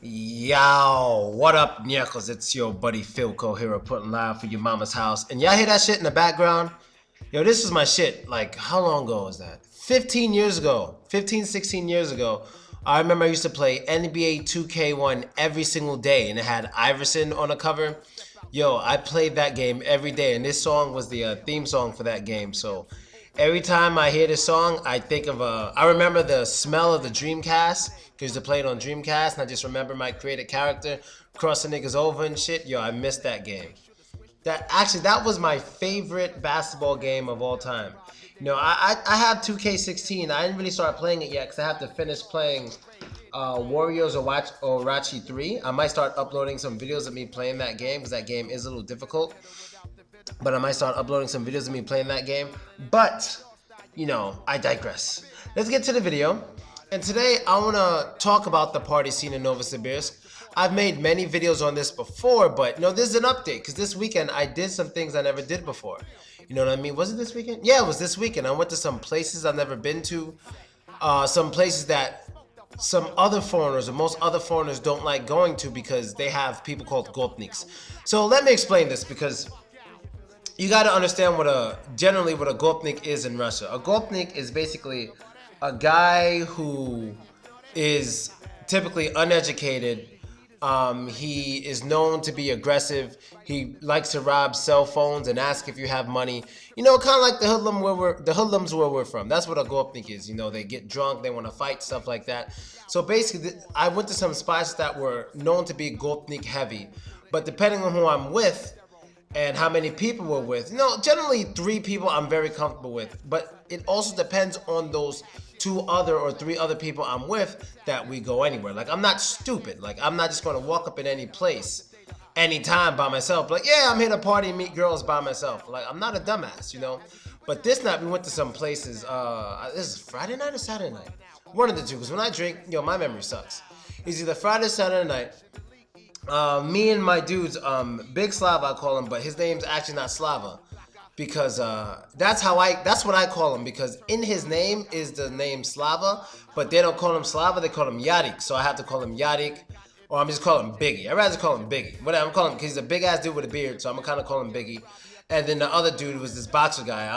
Yo, what up, Nyekos? It's your buddy Philko here reporting live for your mama's house. And y'all hear that shit in the background? Yo, this is my shit. Like, how long ago was that? 15 years ago. 15, 16 years ago. I remember I used to play NBA 2K1 every single day, and it had Iverson on the cover. Yo, I played that game every day, and this song was the theme song for that game. So every time I hear this song, I think of I remember the smell of the Dreamcast because to play it on Dreamcast, and I just remember my created character crossing niggas over and shit. Yo, I missed that game. That was my favorite basketball game of all time. I have 2K16. I didn't really start playing it yet because I have to finish playing Warriors or Orochi 3. I might start uploading some videos of me playing that game because that game is a little difficult. But I might start uploading some videos of me playing that game. But, I digress. Let's get to the video. And today I want to talk about the party scene in Novosibirsk. I've made many videos on this before, but this is an update because this weekend I did some things I never did before. You know what I mean? Was it this weekend? Yeah, it was this weekend. I went to some places I've never been to. Some places that some other foreigners or most other foreigners don't like going to because they have people called gopniks. So let me explain this because you got to understand generally what a gopnik is in Russia. A gopnik is basically a guy who is typically uneducated. He is known to be aggressive. He likes to rob cell phones and ask if you have money. Kind of like the hoodlums where we're from. That's what a gopnik is. They get drunk, they want to fight, stuff like that. So basically, I went to some spots that were known to be gopnik heavy. But depending on who I'm with and how many people we're with, generally 3 people I'm very comfortable with. But it also depends on those 2 other or 3 other people I'm with that we go anywhere. Like, I'm not stupid. Like, I'm not just going to walk up in any place anytime by myself. Like, yeah, I'm here to party and meet girls by myself. Like, I'm not a dumbass, But this night we went to some places. This is Friday night or Saturday night? One of the two. Because when I drink, my memory sucks. It's either Friday or Saturday night. Me and my dudes, Big Slava I call him, but his name's actually not Slava. Because that's what I call him, because in his name is the name Slava, but they don't call him Slava, they call him Yarik, so I have to call him Yarik, or I'm just calling him Biggie. I'd rather call him Biggie. Whatever, I'm calling him, because he's a big ass dude with a beard, so I'm gonna kind of call him Biggie. And then the other dude was this boxer guy.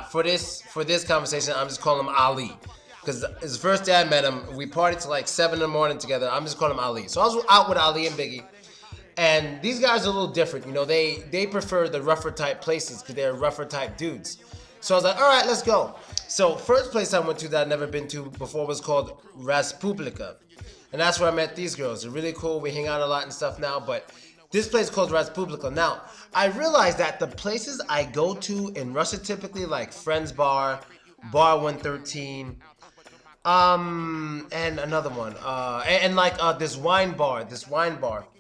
For this conversation, I'm just calling him Ali. Because his first day I met him, we partied till like 7 in the morning together, I'm just calling him Ali. So I was out with Ali and Biggie. And these guys are a little different, they prefer the rougher type places because they're rougher type dudes. So I was like, all right, let's go. So first place I went to that I'd never been to before was called Raspublika. And that's where I met these girls. They're really cool. We hang out a lot and stuff now, but this place is called Raspublika. Now, I realized that the places I go to in Russia typically, like Friends Bar, Bar 113, and another one, this wine bar.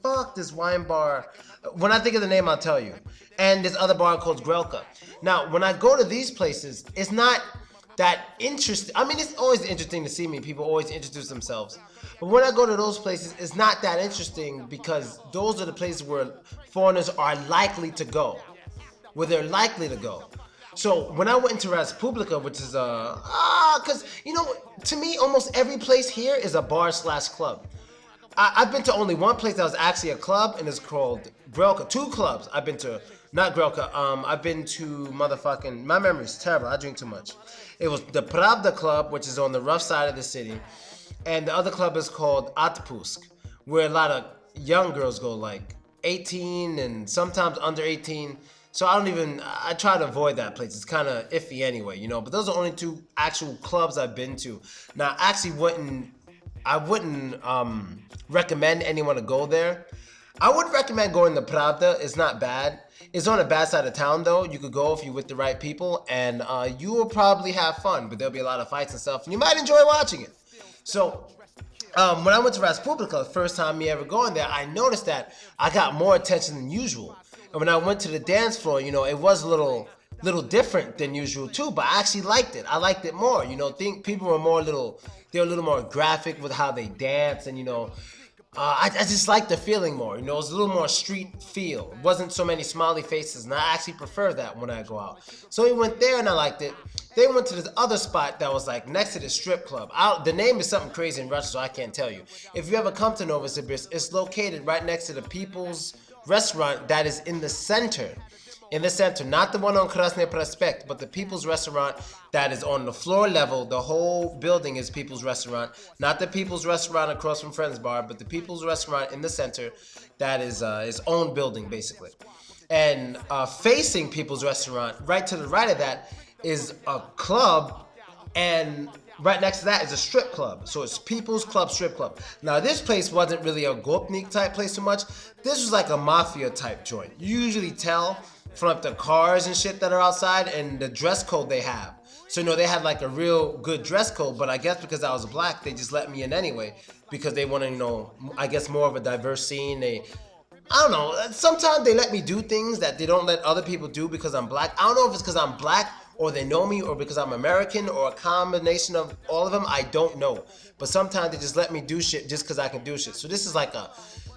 Fuck this wine bar. When I think of the name, I'll tell you. And this other bar called Grelka. Now, when I go to these places, it's not that interesting. I mean, it's always interesting to see me. People always introduce themselves. But when I go to those places, it's not that interesting because those are the places where foreigners are likely to go. Where they're likely to go. So when I went into Raspublika, which is because to me almost every place here is a bar/club. I've been to only one place that was actually a club, and it's called Grelka. 2 clubs I've been to, not Grelka. I've been to my memory's terrible. I drink too much. It was the Pravda Club, which is on the rough side of the city, and the other club is called Atpusk, where a lot of young girls go, like 18 and sometimes under 18. So I try to avoid that place. It's kind of iffy anyway, But those are only 2 actual clubs I've been to. Now, I wouldn't recommend anyone to go there. I would recommend going to Pravda. It's not bad. It's on the bad side of town, though. You could go if you're with the right people, and you will probably have fun. But there'll be a lot of fights and stuff, and you might enjoy watching it. So when I went to Raspublika, the first time me ever going there, I noticed that I got more attention than usual. And when I went to the dance floor, it was a little different than usual too, but I actually liked it. I liked it more. Think people were they were a little more graphic with how they dance, and I just like the feeling more. It was a little more street feel. It wasn't so many smiley faces, and I actually prefer that when I go out. So we went there, and I liked it. Then we went to this other spot that was like next to the strip club. The name is something crazy in Russian, so I can't tell you. If you ever come to Novosibirsk, it's located right next to the People's Restaurant that is in the center. In the center, not the one on Krasny Prospect, but the People's Restaurant that is on the floor level. The whole building is People's Restaurant. Not the People's Restaurant across from Friends Bar, but the People's Restaurant in the center that is its own building, basically. And facing People's Restaurant, right to the right of that, is a club, and right next to that is a strip club. So it's People's Club Strip Club. Now this place wasn't really a Gopnik type place so much. This was like a mafia type joint. You usually tell from like the cars and shit that are outside and the dress code they have. So they had like a real good dress code, but I guess because I was black, they just let me in anyway because they want to, I guess more of a diverse scene. I don't know. Sometimes they let me do things that they don't let other people do because I'm black. I don't know if it's because I'm black or they know me or because I'm American or a combination of all of them. I don't know. But sometimes they just let me do shit just because I can do shit. So this is like a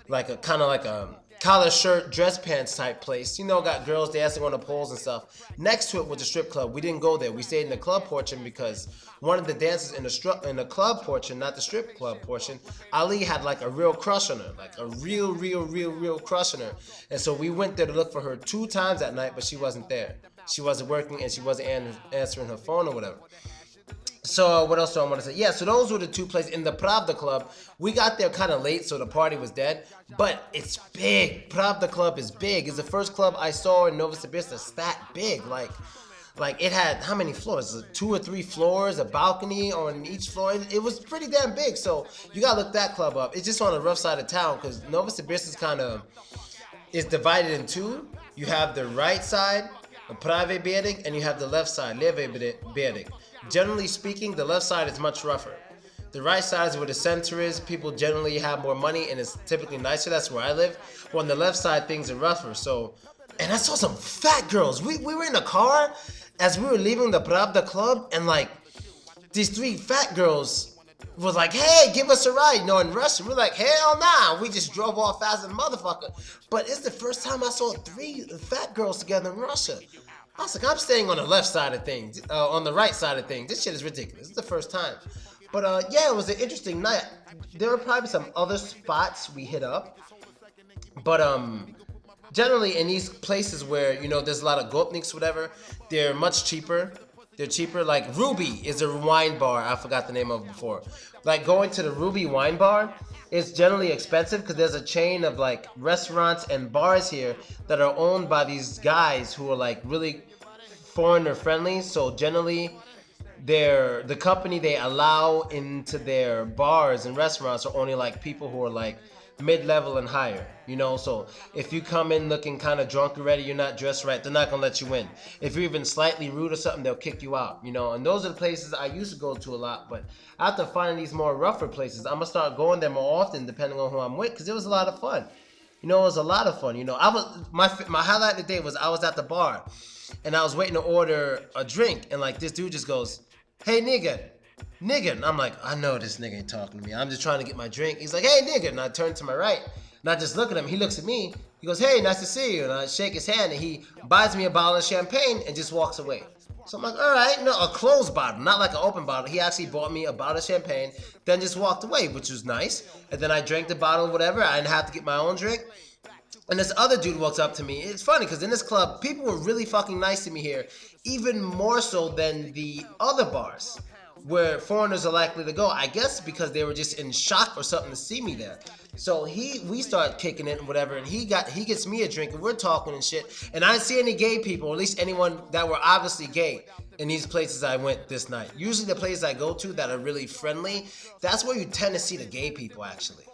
kind of like a collar shirt, dress pants type place. Got girls dancing on the poles and stuff. Next to it was a strip club. We didn't go there. We stayed in the club portion because one of the dancers in the club portion, not the strip club portion, Ali had like a real crush on her, like a real crush on her. And so we went there to look for her 2 times that night, but she wasn't there. She wasn't working and she wasn't answering her phone or whatever. So what else do I want to say? Yeah, so those were the 2 places. In the Pravda Club, we got there kind of late, so the party was dead. But it's big. Pravda Club is big. It's the first club I saw in Novosibirsk that's that big. Like it had how many floors? 2 or 3 floors, a balcony on each floor. It was pretty damn big. So you gotta look that club up. It's just on the rough side of town because Novosibirsk is divided in 2. You have the right side, the Prave Bereg, and you have the left side, Leve Bereg. Generally speaking, the left side is much rougher. The right side is where the center is. People generally have more money and it's typically nicer. That's where I live. But on the left side, things are rougher. And I saw some fat girls. We were in a car as we were leaving the Pravda Club, and like these 3 fat girls was like, hey, give us a ride. In Russian. We're like, hell nah. We just drove off fast as a motherfucker. But it's the first time I saw 3 fat girls together in Russia. I was like, I'm staying on the left side of things, on the right side of things. This shit is ridiculous. It's the first time. But yeah, it was an interesting night. There were probably some other spots we hit up. But generally in these places where, there's a lot of gopniks, whatever, they're much cheaper. They're cheaper. Like Ruby is a wine bar. I forgot the name of it before. Like going to the Ruby wine bar, it's generally expensive because there's a chain of like restaurants and bars here that are owned by these guys who are like really foreigner friendly. So generally the company they allow into their bars and restaurants are only like people who are like mid-level and higher, so if you come in looking kind of drunk already, you're not dressed right, they're not gonna let you in. If you're even slightly rude or something, they'll kick you out, and those are the places I used to go to a lot. But after finding these more rougher places, I'm gonna start going there more often depending on who I'm with, because it was a lot of fun. It was a lot of fun. I was my highlight of the day was I was at the bar and I was waiting to order a drink, and like this dude just goes, hey nigga, and I'm like, I know this nigga ain't talking to me. I'm just trying to get my drink. He's like, hey, nigga. And I turn to my right, and I just look at him. He looks at me. He goes, hey, nice to see you. And I shake his hand, and he buys me a bottle of champagne and just walks away. So I'm like, all right, no, a closed bottle, not like an open bottle. He actually bought me a bottle of champagne, then just walked away, which was nice. And then I drank the bottle, whatever. I didn't have to get my own drink. And this other dude walks up to me. It's funny because in this club, people were really fucking nice to me here, even more so than the other bars where foreigners are likely to go. I guess because they were just in shock or something to see me there. So we start kicking it and whatever, and he gets me a drink and we're talking and shit. And I didn't see any gay people, or at least anyone that were obviously gay in these places I went this night. Usually the places I go to that are really friendly, that's where you tend to see the gay people actually.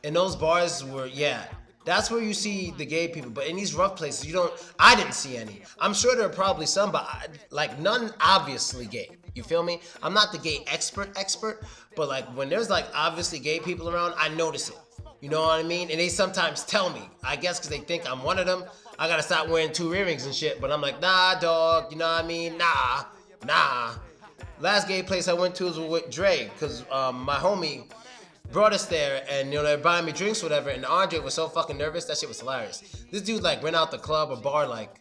And those bars were, yeah, that's where you see the gay people. But in these rough places, I didn't see any. I'm sure there are probably some, but like none obviously gay. You feel me? I'm not the gay expert, but like when there's like obviously gay people around, I notice it. You know what I mean? And they sometimes tell me, I guess because they think I'm one of them, I gotta stop wearing 2 earrings and shit. But I'm like, nah, dog, you know what I mean? Nah. Last gay place I went to was with Dre, because my homie, brought us there, and they're buying me drinks, whatever. And Andre was so fucking nervous. That shit was hilarious. This dude like went out the club or bar like,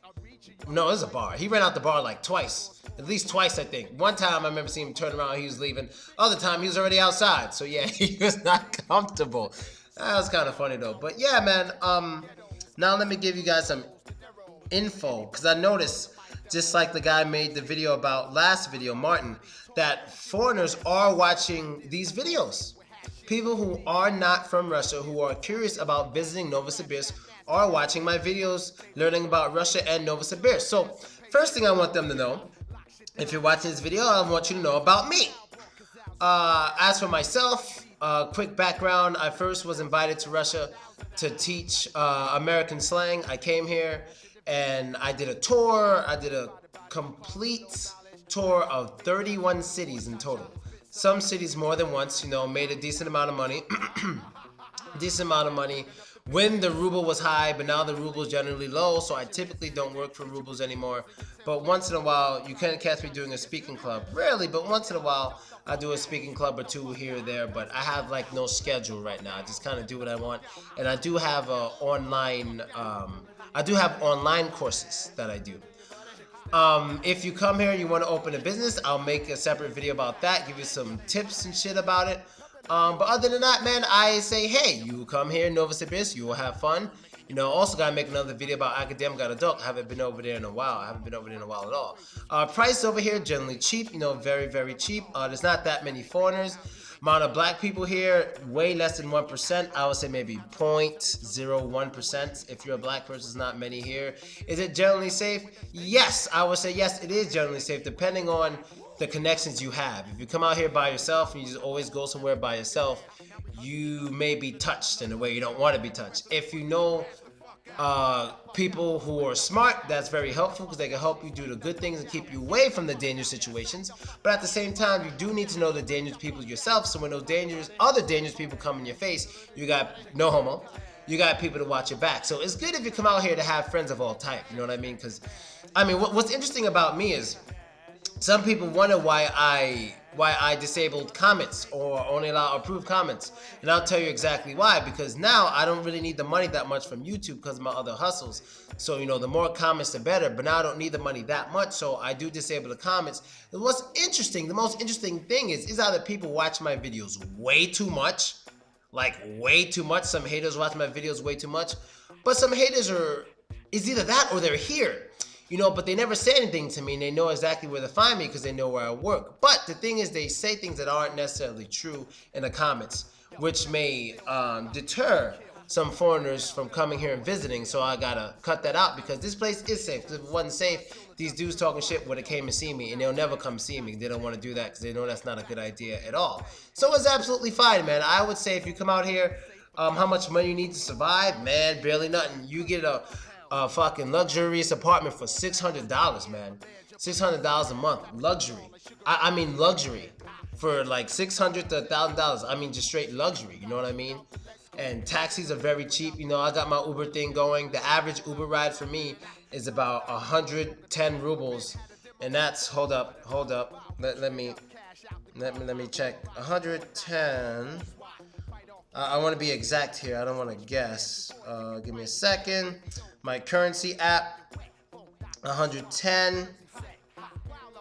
no, it was a bar. He ran out the bar like twice, at least twice, I think. One time I remember seeing him turn around, he was leaving. Other time he was already outside. So yeah, he was not comfortable. That was kind of funny though. But yeah, man. Now let me give you guys some info, because I noticed, just like the guy made the video about last video, Martin, that foreigners are watching these videos. People who are not from Russia, who are curious about visiting Novosibirsk, are watching my videos, learning about Russia and Novosibirsk. So first thing I want them to know, if you're watching this video, I want you to know about me. As for myself, quick background, I first was invited to Russia to teach American slang. I came here and I did a tour. I did a complete tour of 31 cities in total. Some cities more than once, made a decent amount of money. When the ruble was high, but now the ruble is generally low, so I typically don't work for rubles anymore. But once in a while, you can catch me doing a speaking club. Rarely, but once in a while, I do a speaking club or two here or there, but I have like no schedule right now. I just kind of do what I want. And I do have online courses that I do. If you come here and you want to open a business, I'll make a separate video about that, give you some tips and shit about it. But other than that, man, I say, hey, you come here in Novosibirsk, you will have fun. Also gotta make another video about academic adult. I haven't been over there in a while. At all. Price over here, generally cheap, very, very cheap. There's not that many foreigners. Amount of black people here, way less than 1%. I would say maybe 0.01%. If you're a black person, there's not many here. Is it generally safe? Yes, I would say yes, it is generally safe, depending on the connections you have. If you come out here by yourself and you just always go somewhere by yourself, you may be touched in a way you don't want to be touched. If you know people who are smart, that's very helpful, because they can help you do the good things and keep you away from the dangerous situations. But at the same time, you do need to know the dangerous people yourself, so when those other dangerous people come in your face, you got no homo. You got people to watch your back. So it's good if you come out here to have friends of all type. You know what I mean? Because what's interesting about me is some people wonder why I disabled comments or only allow approved comments. And I'll tell you exactly why. Because now I don't really need the money that much from YouTube because of my other hustles. So, the more comments, the better. But now I don't need the money that much. So I do disable the comments. And what's interesting, the most interesting thing is either people watch my videos way too much. Like way too much. Some haters watch my videos way too much. But some haters is either that or they're here. But they never say anything to me, and they know exactly where to find me because they know where I work. But the thing is, they say things that aren't necessarily true in the comments, which may deter some foreigners from coming here and visiting. So I gotta cut that out, because this place is safe. If it wasn't safe, these dudes talking shit would have came and see me, and they'll never come see me. They don't want to do that because they know that's not a good idea at all. So it's absolutely fine, man. I would say if you come out here, how much money you need to survive? Man, barely nothing. You get a fucking luxurious apartment for $600, man. $600 a month, luxury. I mean luxury, for like $600 to $1,000. I mean just straight luxury. You know what I mean? And taxis are very cheap. I got my Uber thing going. The average Uber ride for me is about 110 rubles, and that's hold up. Let me check. 110. I want to be exact here. I don't want to guess. Give me a second. My currency app, 110, 10,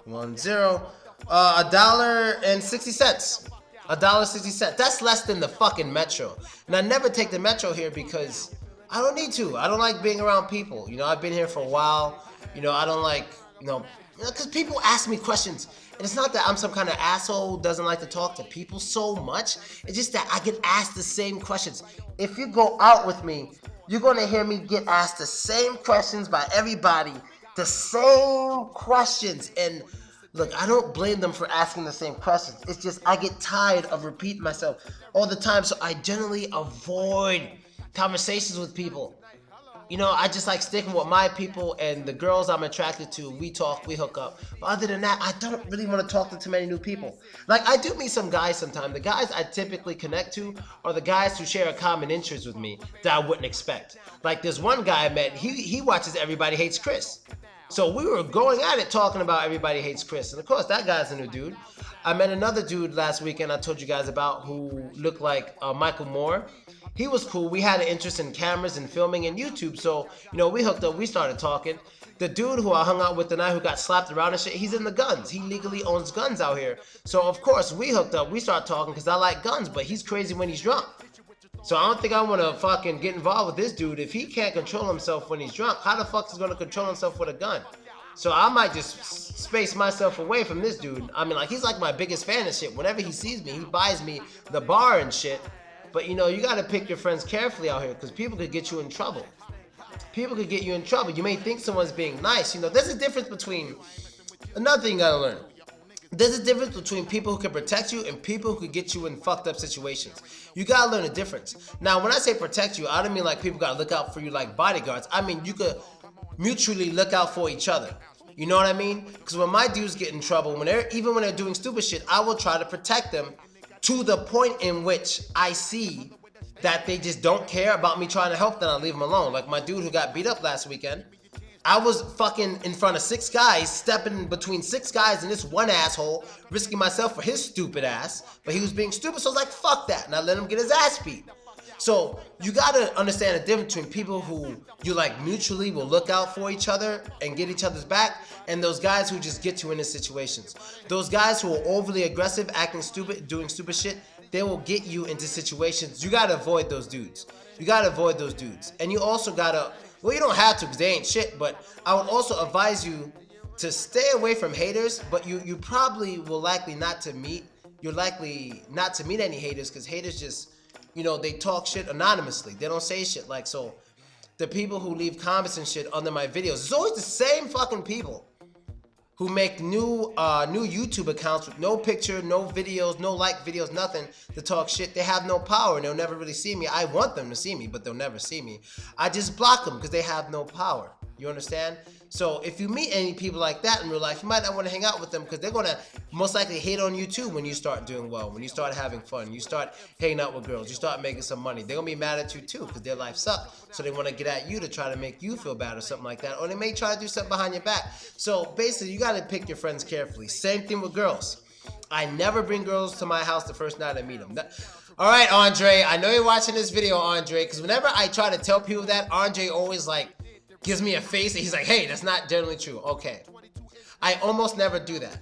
$1.60. $1.60. That's less than the fucking metro. And I never take the metro here because I don't need to. I don't like being around people. I've been here for a while. I don't like, because people ask me questions. And it's not that I'm some kind of asshole who doesn't like to talk to people so much. It's just that I get asked the same questions. If you go out with me, you're going to hear me get asked the same questions by everybody. The same questions. And look, I don't blame them for asking the same questions. It's just I get tired of repeating myself all the time. So I generally avoid conversations with people. I just like sticking with my people and the girls I'm attracted to. We talk, we hook up. But other than that, I don't really want to talk to too many new people. Like, I do meet some guys sometimes. The guys I typically connect to are the guys who share a common interest with me that I wouldn't expect. Like, there's one guy I met, he watches Everybody Hates Chris. So we were going at it talking about everybody hates Chris. And of course, that guy's a new dude. I met another dude last weekend I told you guys about who looked like Michael Moore. He was cool. We had an interest in cameras and filming and YouTube. So, we hooked up. We started talking. The dude who I hung out with tonight who got slapped around and shit, he's in the guns. He legally owns guns out here. So, of course, we hooked up. We started talking because I like guns, but he's crazy when he's drunk. So I don't think I want to fucking get involved with this dude. If he can't control himself when he's drunk, how the fuck is he going to control himself with a gun? So I might just space myself away from this dude. I mean, like, he's like my biggest fan and shit. Whenever he sees me, he buys me the bar and shit. But, you got to pick your friends carefully out here because people could get you in trouble. People could get you in trouble. You may think someone's being nice. There's a difference between... Another thing you got to learn. There's a difference between people who can protect you and people who can get you in fucked up situations. You gotta learn the difference. Now, when I say protect you, I don't mean like people gotta look out for you like bodyguards. I mean you could mutually look out for each other. You know what I mean? Because when my dudes get in trouble, even when they're doing stupid shit, I will try to protect them to the point in which I see that they just don't care about me trying to help them. I leave them alone. Like my dude who got beat up last weekend. I was fucking in front of 6 guys, stepping between 6 guys and this one asshole, risking myself for his stupid ass, but he was being stupid, so I was like, fuck that, and I let him get his ass beat. So, you gotta understand the difference between people who you like mutually will look out for each other and get each other's back, and those guys who just get you into situations. Those guys who are overly aggressive, acting stupid, doing stupid shit, they will get you into situations. You gotta avoid those dudes. And you also gotta... Well, you don't have to because they ain't shit, but I would also advise you to stay away from haters, but you probably will likely not to meet any haters because haters just, they talk shit anonymously. They don't say shit like, so the people who leave comments and shit under my videos, it's always the same fucking people who make new YouTube accounts with no picture, no videos, no like videos, nothing to talk shit. They have no power and they'll never really see me. I want them to see me, but they'll never see me. I just block them because they have no power. You understand? So if you meet any people like that in real life, you might not want to hang out with them because they're going to most likely hate on you too when you start doing well, when you start having fun, you start hanging out with girls, you start making some money. They're going to be mad at you too because their life sucks. So they want to get at you to try to make you feel bad or something like that. Or they may try to do something behind your back. So basically, you got to pick your friends carefully. Same thing with girls. I never bring girls to my house the first night I meet them. All right, Andre, I know you're watching this video, Andre, because whenever I try to tell people that, Andre always gives me a face and he's like, hey, that's not generally true. Okay. I almost never do that.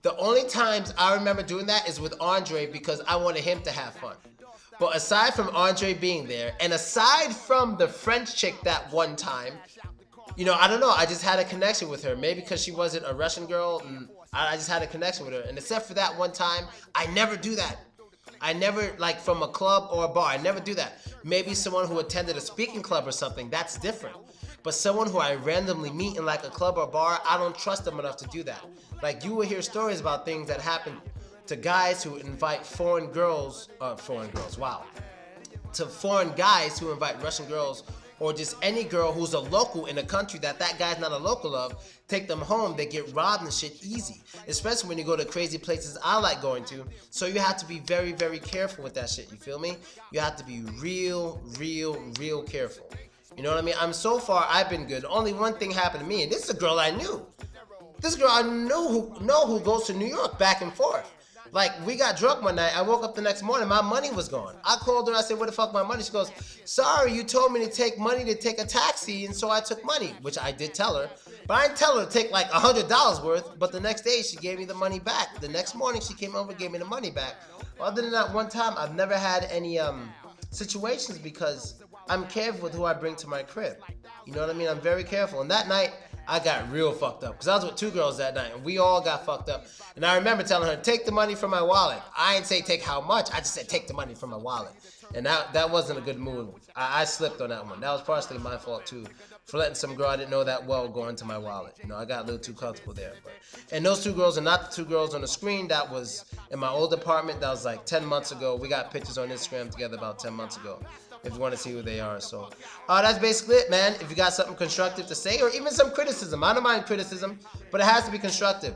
The only times I remember doing that is with Andre because I wanted him to have fun. But aside from Andre being there, and aside from the French chick that one time, I don't know, I just had a connection with her. Maybe because she wasn't a Russian girl, and I just had a connection with her. And except for that one time, I never do that. I never, from a club or a bar, I never do that. Maybe someone who attended a speaking club or something, that's different. But someone who I randomly meet in a club or bar, I don't trust them enough to do that. You will hear stories about things that happen to guys who invite foreign guys who invite Russian girls or just any girl who's a local in a country that guy's not a local of, take them home, they get robbed and shit easy. Especially when you go to crazy places I like going to. So you have to be very, very careful with that shit, you feel me? You have to be real, real, real careful. You know what I mean? So far, I've been good. Only one thing happened to me, and this is a girl I knew. This girl I who goes to New York back and forth. We got drunk one night. I woke up the next morning. My money was gone. I called her. I said, where the fuck my money? She goes, sorry, you told me to take money to take a taxi, and so I took money, which I did tell her. But I didn't tell her to take $100 worth, but the next day she gave me the money back. The next morning she came over and gave me the money back. Other than that one time, I've never had any situations because I'm careful with who I bring to my crib. You know what I mean? I'm very careful. And that night, I got real fucked up because I was with 2 girls that night and we all got fucked up. And I remember telling her, take the money from my wallet. I didn't say take how much. I just said take the money from my wallet. And that wasn't a good move. I slipped on that one. That was partially my fault too. For letting some girl I didn't know that well go into my wallet. I got a little too comfortable there. And those 2 girls are not the 2 girls on the screen. That was in my old apartment. That was 10 months ago. We got pictures on Instagram together about 10 months ago. If you want to see who they are. So that's basically it, man. If you got something constructive to say or even some criticism. I don't mind criticism, but it has to be constructive.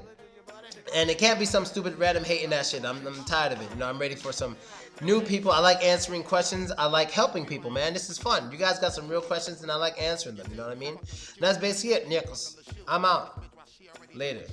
And it can't be some stupid random hating that shit. I'm tired of it. You know, I'm ready for some new people. I like answering questions. I like helping people, man. This is fun. You guys got some real questions and I like answering them. You know what I mean? And that's basically it, Nichols. I'm out. Later.